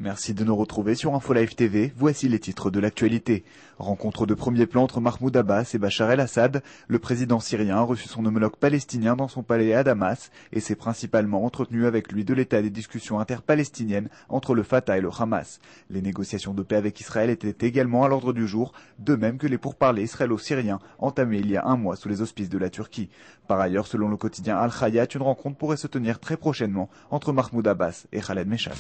Merci de nous retrouver sur InfoLive TV. Voici les titres de l'actualité. Rencontre de premier plan entre Mahmoud Abbas et Bachar el-Assad. Le président syrien a reçu son homologue palestinien dans son palais à Damas et s'est principalement entretenu avec lui de l'état des discussions interpalestiniennes entre le Fatah et le Hamas. Les négociations de paix avec Israël étaient également à l'ordre du jour, de même que les pourparlers israélo-syriens entamés il y a un mois sous les auspices de la Turquie. Par ailleurs, selon le quotidien Al-Hayat, une rencontre pourrait se tenir très prochainement entre Mahmoud Abbas et Khaled Meshaal.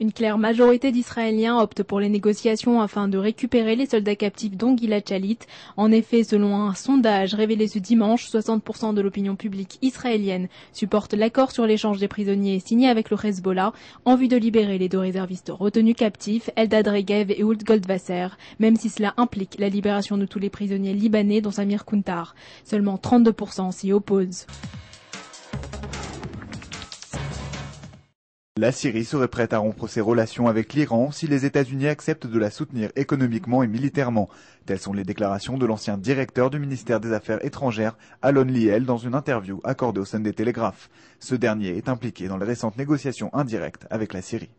Une claire majorité d'Israéliens optent pour les négociations afin de récupérer les soldats captifs dont Gilad Shalit. En effet, selon un sondage révélé ce dimanche, 60% de l'opinion publique israélienne supporte l'accord sur l'échange des prisonniers signé avec le Hezbollah en vue de libérer les deux réservistes retenus captifs, Eldad Regev et Ehud Goldwasser, même si cela implique la libération de tous les prisonniers libanais dont Samir Kuntar. Seulement 32% s'y opposent. La Syrie serait prête à rompre ses relations avec l'Iran si les États-Unis acceptent de la soutenir économiquement et militairement. Telles sont les déclarations de l'ancien directeur du ministère des Affaires étrangères, Alon Liel, dans une interview accordée au Sunday Telegraph. Ce dernier est impliqué dans les récentes négociations indirectes avec la Syrie.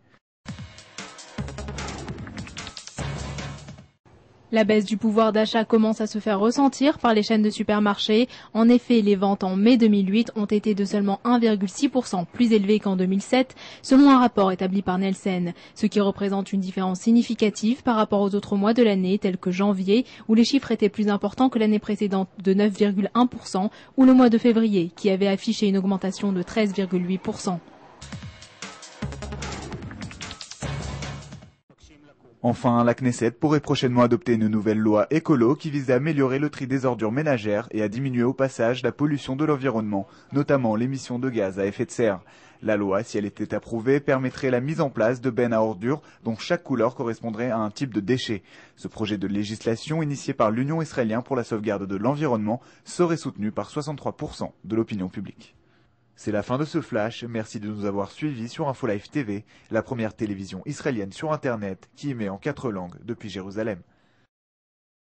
La baisse du pouvoir d'achat commence à se faire ressentir par les chaînes de supermarchés. En effet, les ventes en mai 2008 ont été de seulement 1,6% plus élevées qu'en 2007, selon un rapport établi par Nielsen, ce qui représente une différence significative par rapport aux autres mois de l'année, tels que janvier, où les chiffres étaient plus importants que l'année précédente de 9,1%, ou le mois de février, qui avait affiché une augmentation de 13,8%. Enfin, la Knesset pourrait prochainement adopter une nouvelle loi écolo qui vise à améliorer le tri des ordures ménagères et à diminuer au passage la pollution de l'environnement, notamment l'émission de gaz à effet de serre. La loi, si elle était approuvée, permettrait la mise en place de bennes à ordures dont chaque couleur correspondrait à un type de déchet. Ce projet de législation, initié par l'Union israélienne pour la sauvegarde de l'environnement, serait soutenu par 63% de l'opinion publique. C'est la fin de ce flash, merci de nous avoir suivis sur InfoLive TV, la première télévision israélienne sur Internet qui émet en 4 langues depuis Jérusalem.